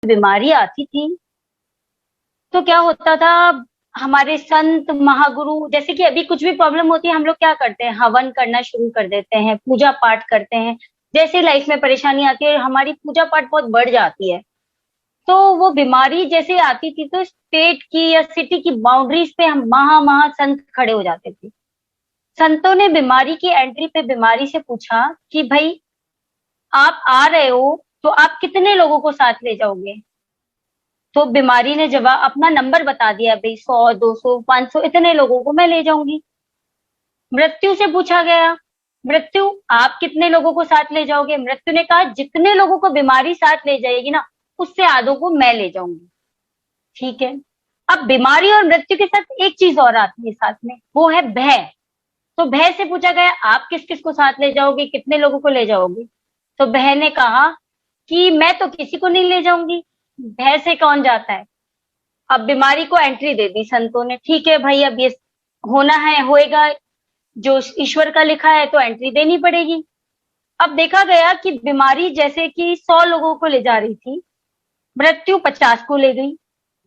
बीमारी आती थी तो क्या होता था, हमारे संत महागुरु, जैसे कि अभी कुछ भी प्रॉब्लम होती है हम लोग क्या करते हैं, हवन करना शुरू कर देते हैं, पूजा पाठ करते हैं। जैसे लाइफ में परेशानी आती है हमारी पूजा पाठ बहुत बढ़ जाती है। तो वो बीमारी जैसे आती थी तो स्टेट की या सिटी की बाउंड्रीज पे हम महा संत खड़े हो जाते थे। संतों ने बीमारी की एंट्री पे बीमारी से पूछा कि भाई आप आ रहे हो तो आप कितने लोगों को साथ ले जाओगे। तो बीमारी ने जवाब अपना नंबर बता दिया, भाई 100 200 500 इतने लोगों को मैं ले जाऊंगी। मृत्यु से पूछा गया, मृत्यु आप कितने लोगों को साथ ले जाओगे। मृत्यु ने कहा जितने लोगों को बीमारी साथ ले जाएगी ना उससे आधों को मैं ले जाऊंगी। ठीक है, अब बीमारी और मृत्यु के साथ एक चीज और आती है साथ में, वो है भय। तो भय से पूछा गया आप किस किस को साथ ले जाओगे, कितने लोगों को ले जाओगे। तो भय ने कहा कि मैं तो किसी को नहीं ले जाऊंगी, भय से कौन जाता है। अब बीमारी को एंट्री दे दी संतों ने, ठीक है भाई अब ये होना है होएगा, जो ईश्वर का लिखा है तो एंट्री देनी पड़ेगी। अब देखा गया कि बीमारी जैसे कि 100 लोगों को ले जा रही थी, मृत्यु 50 को ले गई।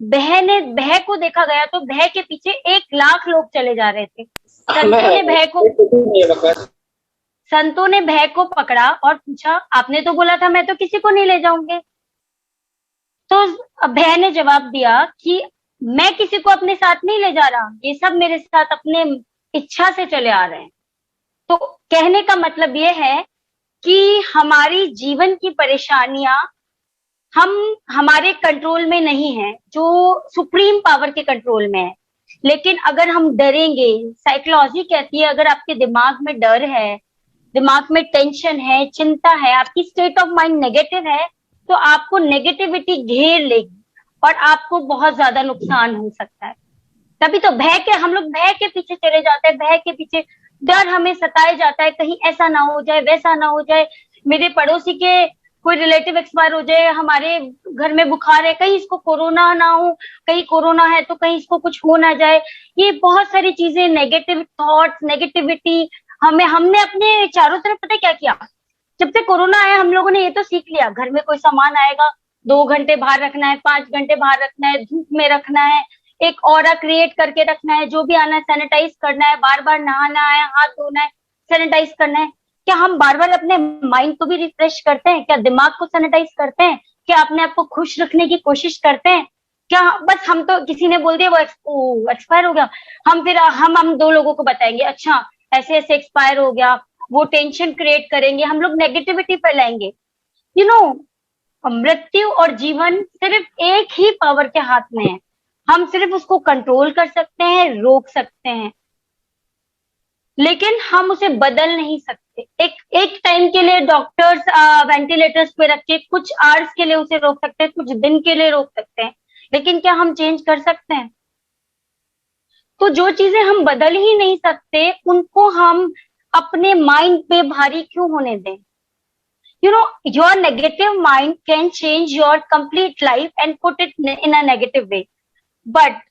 भय को देखा गया तो भय के पीछे 1 लाख लोग चले जा रहे थे। संतों ने भय को पकड़ा और पूछा आपने तो बोला था मैं तो किसी को नहीं ले जाऊंगे। तो भय ने जवाब दिया कि मैं किसी को अपने साथ नहीं ले जा रहा, ये सब मेरे साथ अपने इच्छा से चले आ रहे हैं। तो कहने का मतलब ये है कि हमारी जीवन की परेशानियां हमारे कंट्रोल में नहीं है, जो सुप्रीम पावर के कंट्रोल में है। लेकिन अगर हम डरेंगे, साइकोलॉजी कहती है अगर आपके दिमाग में डर है, दिमाग में टेंशन है, चिंता है, आपकी स्टेट ऑफ माइंड नेगेटिव है तो आपको नेगेटिविटी घेर लेगी और आपको बहुत ज्यादा नुकसान हो सकता है। तभी तो हम लोग भय के पीछे चले जाते हैं, भय के पीछे डर हमें सताए जाता है, कहीं ऐसा ना हो जाए वैसा ना हो जाए, मेरे पड़ोसी के कोई रिलेटिव एक्सपायर हो जाए, हमारे घर में बुखार है कहीं इसको कोरोना ना हो, कहीं कोरोना है तो कहीं इसको कुछ हो ना जाए। ये बहुत सारी चीजें, नेगेटिव थॉट्स, नेगेटिविटी हमने अपने चारों तरफ पता क्या किया। जब से कोरोना आया हम लोगों ने ये तो सीख लिया, घर में कोई सामान आएगा 2 घंटे बाहर रखना है, 5 घंटे बाहर रखना है, धूप में रखना है, एक ऑरा क्रिएट करके रखना है, जो भी आना है सैनिटाइज करना है, बार बार नहाना है, हाथ धोना है, सैनिटाइज करना है। क्या हम बार बार अपने माइंड को भी रिफ्रेश करते हैं? क्या दिमाग को सैनिटाइज करते हैं? क्या अपने आप को खुश रखने की कोशिश करते हैं? क्या बस हम तो किसी ने बोल दिया वो एक्सपायर हो गया, हम 2 लोगों को बताएंगे अच्छा ऐसे ऐसे एक्सपायर हो गया, वो टेंशन क्रिएट करेंगे, हम लोग नेगेटिविटी फैलाएंगे। मृत्यु और जीवन सिर्फ एक ही पावर के हाथ में है, हम सिर्फ उसको कंट्रोल कर सकते हैं, रोक सकते हैं, लेकिन हम उसे बदल नहीं सकते। एक टाइम के लिए डॉक्टर्स वेंटिलेटर्स पे रख के कुछ आवर्स के लिए उसे रोक सकते हैं, कुछ दिन के लिए रोक सकते हैं, लेकिन क्या हम चेंज कर सकते हैं? तो जो चीजें हम बदल ही नहीं सकते उनको हम अपने माइंड पे भारी क्यों होने दें? Your negative mind can change your complete life and put it in a negative way, but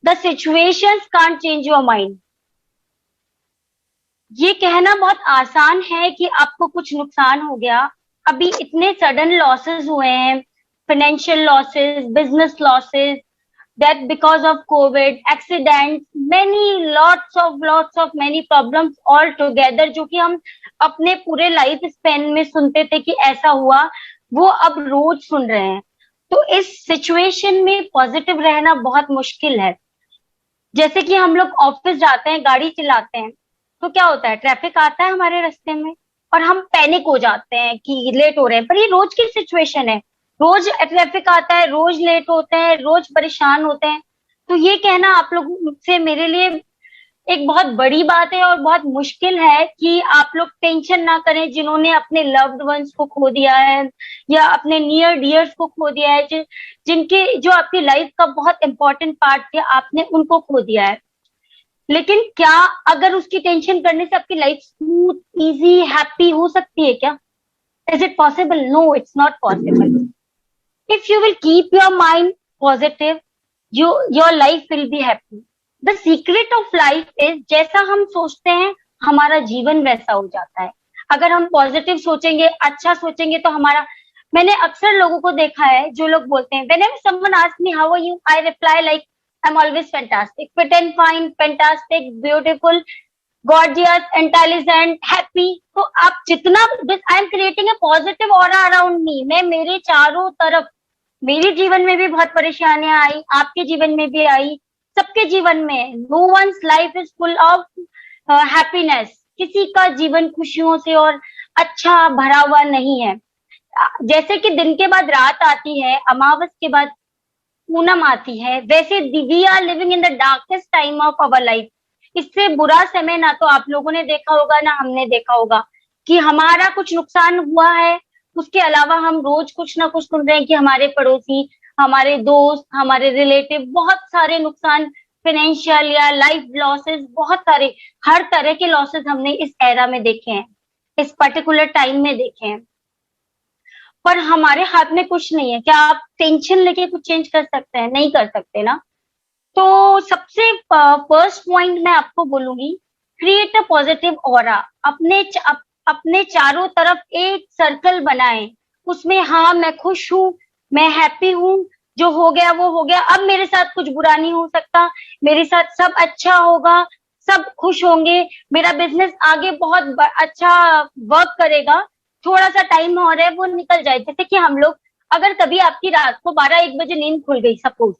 the situations can't change your mind. ये कहना बहुत आसान है कि आपको कुछ नुकसान हो गया, अभी इतने सडन लॉसेस हुए हैं, financial losses, business losses, that because of COVID, accidents, lots of many problems all together, जो कि हम अपने पूरे लाइफ स्पेन में सुनते थे कि ऐसा हुआ, वो अब रोज सुन रहे हैं। तो इस सिचुएशन में पॉजिटिव रहना बहुत मुश्किल है। जैसे कि हम लोग ऑफिस जाते हैं, गाड़ी चलाते हैं, तो क्या होता है, ट्रैफिक आता है हमारे रास्ते में और हम पैनिक हो जाते हैं कि लेट हो रहे हैं, पर ये रोज की सिचुएशन है, रोज ट्रैफिक आता है, रोज लेट होते हैं, रोज परेशान होते हैं। तो ये कहना आप लोग से मेरे लिए एक बहुत बड़ी बात है और बहुत मुश्किल है कि आप लोग टेंशन ना करें जिन्होंने अपने लव्ड वंस को खो दिया है या अपने नियर डियर्स को खो दिया है, जो आपकी लाइफ का बहुत इंपॉर्टेंट पार्ट थे, आपने उनको खो दिया है। लेकिन क्या अगर उसकी टेंशन करने से आपकी लाइफ स्मूथ, इजी, हैप्पी हो सकती है क्या? Is it possible? No, it's not possible. If you will keep your mind positive, your life will be happy. The secret of life is जैसा हम सोचते हैं हमारा जीवन वैसा हो जाता है। अगर हम पॉजिटिव सोचेंगे, अच्छा सोचेंगे, तो हमारा मैंने अक्सर लोगों को देखा है जो लोग बोलते हैं, whenever someone asks me how are you, I reply like I'm always fantastic, fit and fine, fantastic, beautiful, gorgeous, intelligent, happy. तो आप जितना I am creating a positive aura around me, मैं मेरे चारों तरफ, मेरे जीवन में भी बहुत परेशानियां आई, आपके जीवन में भी आई, सबके जीवन में, no one's life is full of happiness, किसी का जीवन खुशियों से और अच्छा भरा हुआ नहीं है। जैसे कि दिन के बाद रात आती है, अमावस के बाद पूनम आती है, वैसे we are living in the darkest time of our life. इससे बुरा समय ना तो आप लोगों ने देखा होगा ना हमने देखा होगा कि हमारा कुछ नुकसान हुआ है, उसके अलावा हम रोज कुछ ना कुछ सुन रहे हैं कि हमारे पड़ोसी, हमारे दोस्त, हमारे रिलेटिव, बहुत सारे नुकसान, फाइनेंशियल या लाइफ लॉसेस, बहुत सारे, हर तरह के लॉसेस हमने इस एरा में देखे हैं, इस पर्टिकुलर टाइम में देखे हैं। पर हमारे हाथ में कुछ नहीं है। क्या आप टेंशन लेके कुछ चेंज कर सकते हैं? नहीं कर सकते ना। तो सबसे फर्स्ट पॉइंट मैं आपको बोलूंगी, क्रिएट अ पॉजिटिव ऑरा। अपने चारों तरफ एक सर्कल बनाएं, उसमें हाँ मैं खुश हूँ, मैं हैप्पी हूँ, जो हो गया वो हो गया, अब मेरे साथ कुछ बुरा नहीं हो सकता, मेरे साथ सब अच्छा होगा, सब खुश होंगे, मेरा बिजनेस आगे बहुत अच्छा वर्क करेगा, थोड़ा सा टाइम और है वो निकल जाए। जैसे कि हम लोग, अगर कभी आपकी रात को 12-1 बजे नींद खुल गई सपोज,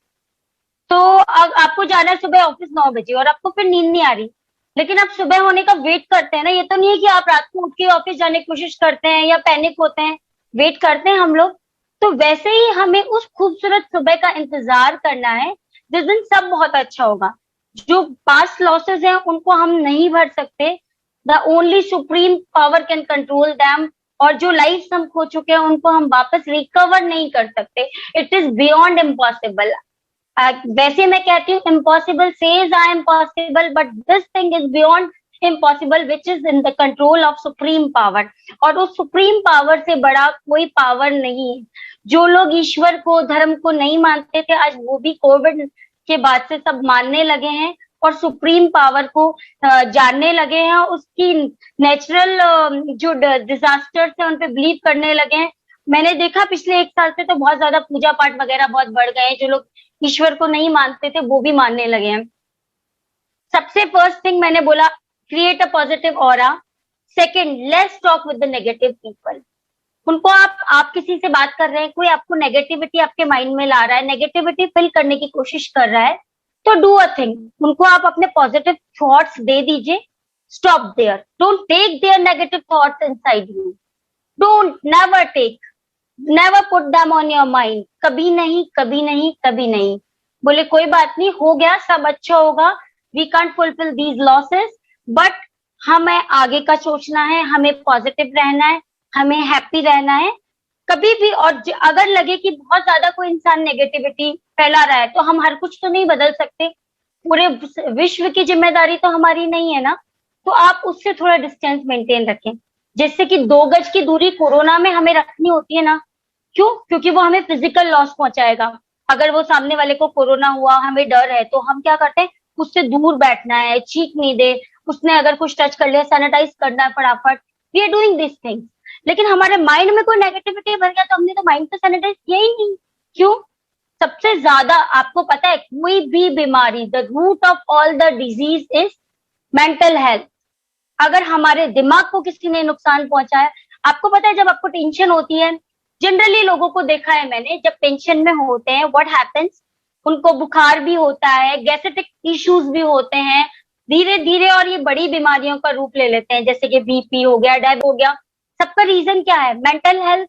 तो आपको जाना है सुबह ऑफिस 9 बजे और आपको फिर नींद नहीं आ रही, लेकिन आप सुबह होने का वेट करते हैं ना। ये तो नहीं है कि आप रात को उठ के ऑफिस जाने की कोशिश करते हैं या पैनिक होते हैं, वेट करते हैं हम लोग। तो वैसे ही हमें उस खूबसूरत सुबह का इंतजार करना है जिस दिन सब बहुत अच्छा होगा। जो पास्ट लॉसेस हैं उनको हम नहीं भर सकते, the only supreme power can control them. और जो लाइफ हम खो चुके हैं उनको हम वापस रिकवर नहीं कर सकते, इट इज बियॉन्ड इम्पॉसिबल। वैसे मैं कहती हूँ impossible says I am possible, but this thing is beyond impossible which is in the control of supreme power. और उस सुप्रीम पावर से बड़ा कोई पावर नहीं है। जो लोग ईश्वर को, धर्म को नहीं मानते थे, आज वो भी कोविड के बाद से सब मानने लगे हैं और सुप्रीम पावर को जानने लगे हैं, उसकी नेचुरल जो डिजास्टर्स है उन पे बिलीव करने लगे हैं। मैंने देखा पिछले 1 साल से तो बहुत ज्यादा पूजा पाठ वगैरह बहुत बढ़ गए हैं, जो लोग ईश्वर को नहीं मानते थे वो भी मानने लगे हैं। सबसे फर्स्ट थिंग मैंने बोला, create a positive aura. Second, let's talk with the negative people. उनको आप किसी से बात कर रहे हैं, कोई आपको नेगेटिविटी आपके माइंड में ला रहा है, नेगेटिविटी फिल करने की कोशिश कर रहा है, तो डू अ थिंग, उनको आप अपने पॉजिटिव थॉट्स दे दीजिए। Stop there, don't take there negative thoughts inside you, don't, never take, never put them on your mind. कभी नहीं, कभी नहीं, कभी नहीं। बोले कोई बात नहीं, हो गया, सब अच्छा होगा, we can't fulfil these losses, but हमें आगे का सोचना है, हमें पॉजिटिव रहना है, हमें हैप्पी रहना है कभी भी। और अगर लगे कि बहुत ज्यादा कोई इंसान नेगेटिविटी फैला रहा है तो हम हर कुछ तो नहीं बदल सकते, पूरे विश्व की जिम्मेदारी तो हमारी नहीं है ना। तो आप उससे थोड़ा डिस्टेंस मेंटेन रखें, जैसे कि 2 गज की दूरी कोरोना में हमें रखनी होती है ना। क्यों? क्योंकि वो हमें फिजिकल लॉस पहुंचाएगा। अगर वो सामने वाले को कोरोना हुआ, हमें डर है, तो हम क्या करते हैं, उससे दूर बैठना है, चीख नहीं दे, उसने अगर कुछ टच कर लिया सैनिटाइज करना है फटाफट, we are doing this things. लेकिन हमारे माइंड में कोई नेगेटिविटी भर गया तो हमने तो माइंड को सैनिटाइज किया ही नहीं। क्यों? सबसे ज्यादा आपको पता है, कोई भी बीमारी, the root of all the disease is mental health. अगर हमारे दिमाग को किसी ने नुकसान पहुंचाया, आपको पता है जब आपको टेंशन होती है, जनरली लोगों को देखा है मैंने, जब टेंशन में होते हैं व्हाट हैपेंस, उनको बुखार भी होता है, गैस्ट्रिक इश्यूज भी होते हैं धीरे धीरे, और ये बड़ी बीमारियों का रूप ले लेते हैं, जैसे कि बीपी हो गया, डायबिटीज हो गया। सबका रीजन क्या है? Mental health.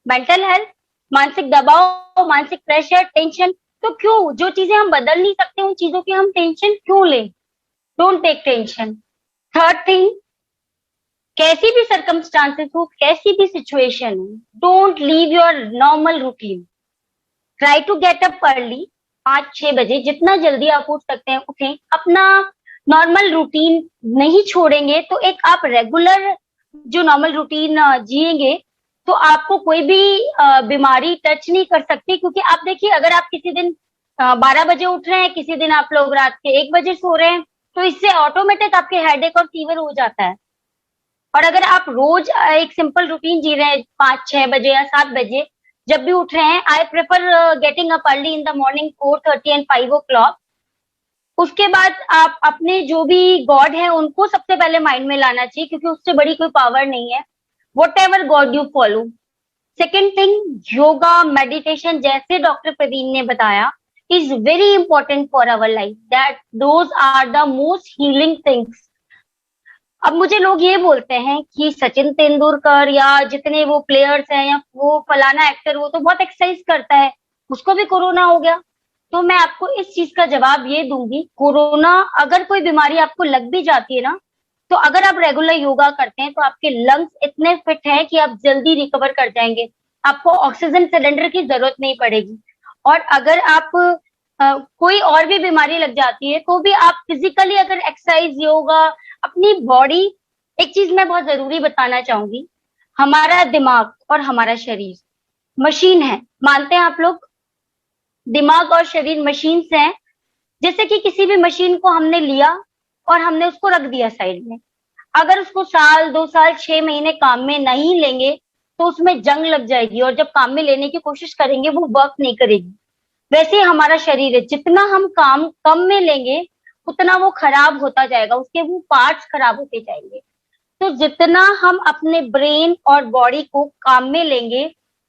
मेंटल हेल्थ, मानसिक दबाव, मानसिक प्रेशर, टेंशन। तो क्यों, जो चीजें हम बदल नहीं सकते उन चीजों की हम टेंशन क्यों लें? Don't take tension. Third thing, कैसी भी सर्कमस्टांसेस हो, कैसी भी सिचुएशन हो, don't leave your normal routine. Try to get up early, 5-6 बजे, जितना जल्दी आप उठ सकते हैं उठें। अपना नॉर्मल रूटीन नहीं छोड़ेंगे तो एक आप रेगुलर जो नॉर्मल रूटीन जिएंगे तो आपको कोई भी बीमारी टच नहीं कर सकती। क्योंकि आप देखिए, अगर आप किसी दिन 12 बजे उठ रहे हैं, किसी दिन आप लोग रात के 1 बजे सो रहे हैं, तो इससे ऑटोमेटिक आपके हेडेक और फीवर हो जाता है। और अगर आप रोज एक सिंपल रूटीन जी रहे हैं 5-6 बजे या 7 बजे, जब भी उठ रहे हैं, I prefer getting up early in the morning 4:30 and 5 o'clock। उसके बाद आप अपने जो भी गॉड है उनको सबसे पहले माइंड में लाना चाहिए, क्योंकि उससे बड़ी कोई पावर नहीं है। Whatever God you follow. Second thing, yoga meditation, जैसे डॉक्टर प्रवीण ने बताया, is very important for our life, that those are the most healing things. अब मुझे लोग ये बोलते हैं कि सचिन तेंदुलकर या जितने वो प्लेयर्स हैं या वो फलाना एक्टर, वो तो बहुत एक्सरसाइज करता है, उसको भी कोरोना हो गया। तो मैं आपको इस चीज का जवाब ये दूंगी, कोरोना अगर कोई बीमारी आपको लग भी जाती है ना, तो अगर आप रेगुलर योगा करते हैं तो आपके लंग्स इतने फिट हैं कि आप जल्दी रिकवर कर जाएंगे, आपको ऑक्सीजन सिलेंडर की जरूरत नहीं पड़ेगी। और अगर आप कोई और भी बीमारी लग जाती है तो भी आप फिजिकली अगर एक्सरसाइज, योगा, अपनी बॉडी, एक चीज मैं बहुत जरूरी बताना चाहूंगी, हमारा दिमाग और हमारा शरीर मशीन है, मानते हैं आप लोग? दिमाग और शरीर मशीन्स हैं। जैसे कि किसी भी मशीन को हमने लिया और हमने उसको रख दिया साइड में, अगर उसको साल 2 साल 6 महीने काम में नहीं लेंगे तो उसमें जंग लग जाएगी, और जब काम में लेने की कोशिश करेंगे वो वर्क नहीं करेगी। वैसे ही हमारा शरीर है, जितना हम काम कम में लेंगे उतना वो खराब होता जाएगा, उसके वो पार्ट्स खराब होते जाएंगे। तो जितना हम अपने ब्रेन और बॉडी को काम में लेंगे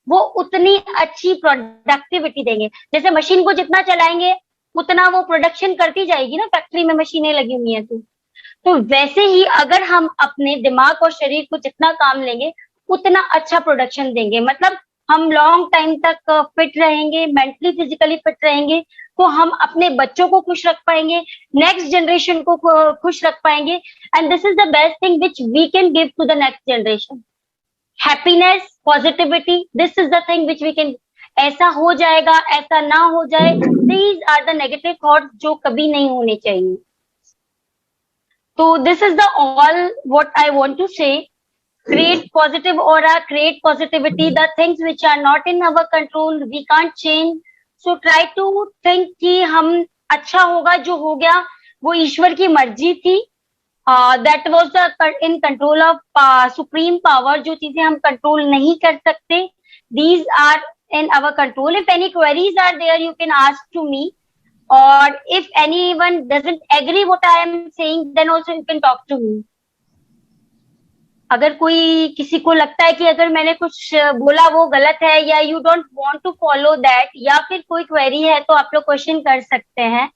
वो उतनी अच्छी प्रोडक्टिविटी देंगे। जैसे मशीन को जितना चलाएंगे उतना वो प्रोडक्शन करती जाएगी ना, फैक्ट्री में मशीनें लगी हुई हैं तो वैसे ही अगर हम अपने दिमाग और शरीर को जितना काम लेंगे उतना अच्छा प्रोडक्शन देंगे, मतलब हम लॉन्ग टाइम तक फिट रहेंगे, मेंटली फिजिकली फिट रहेंगे, तो हम अपने बच्चों को खुश रख पाएंगे, नेक्स्ट जनरेशन को खुश रख पाएंगे। And this is the best thing which we can give to the next generation, happiness, positivity, this is the thing which we can. ऐसा हो जाएगा, ऐसा ना हो जाए, these are the negative thoughts जो कभी नहीं होने चाहिए। तो this is the all what I want to say. Create positive aura, create positivity. The things which are not in our control, we can't change. So try to think कि हम अच्छा होगा, जो हो गया वो ईश्वर की मर्जी थी। That was the in control of supreme power. जो चीजें हम कंट्रोल नहीं कर सकते, these are in our control. If any queries are there, you can ask to me. Or if anyone doesn't agree what I am saying, then also you can talk to me. अगर कोई किसी को लगता है कि अगर मैंने कुछ बोला वो गलत है, या you don't want to follow that, या फिर कोई क्वेरी है, तो आप लोग क्वेश्चन कर सकते हैं।